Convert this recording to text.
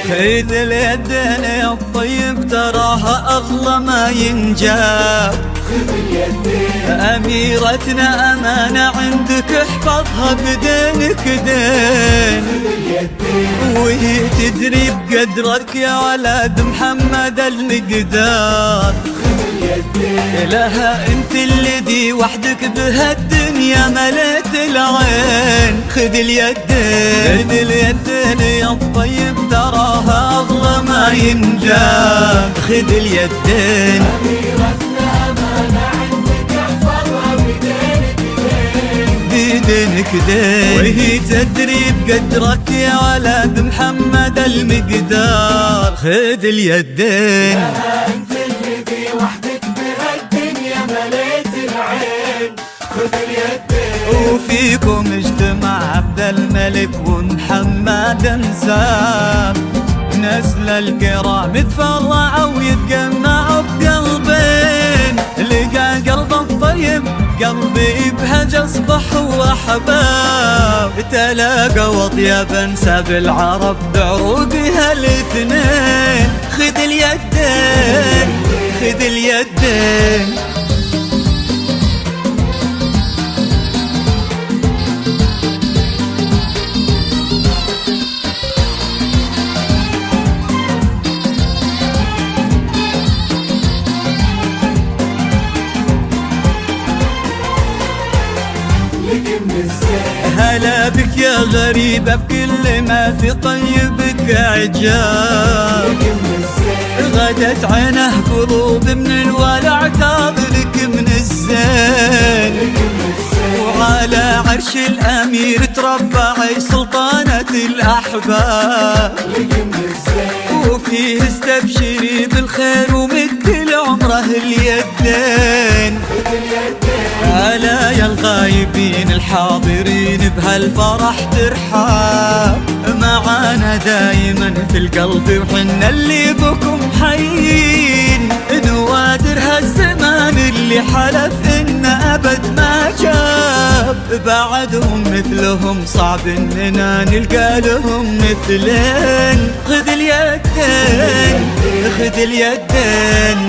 خذ اليدين يا الطيب تراها أغلى ما ينجاب. خذ اليدين أميرتنا أمانة عندك احفظها بدينك دين. خذ اليدين وهي تدري بقدرك يا ولد محمد المقدار. خذ اليدين لها انت الذي وحدك بهالدنيا مليت العين. خذ اليدين، خذ اليدين يا الطيب تراها أغلى ما ينجاب. خذ اليدين أميرتنا أمانة عندك احفظها بدينك دين. بدينك دين. وهي تدري بقدرك يا ولد محمد المقدار. خذ اليدين لها أنت الذي وحدك بهالدنيا مليت العين. خذ اليدين وفيكم اجتمع عبد الملك ومحمد انساب. نسل الكرام يتفرعوا ويتجمعوا بقلبين. لقى قلب الطيب قلبي بهج اصبح واحباب. تلاقوا اطيب انساب العرب بعروقها الاثنين. خذ اليدين، خذ اليدين. هلا بك يا غريبة بكل ما في طيبك عجاب. غدت عينه قلوب من الولع تاظلك من الزين. وعلى عرش الأمير تربعي سلطانة الأحباب. وفيه استبشري بالخير ومد لعمره اليدين. ألا يا الغايبين الحاضرين بهالفرح ترحاب. معانا دايما في القلب وحنا اللي بكم حيين. نوادر هالزمان اللي حلف إن أبد ما جاب. بعدهم مثلهم صعب إننا نلقى لهم مثلين. خذ اليدين، خذ اليدين.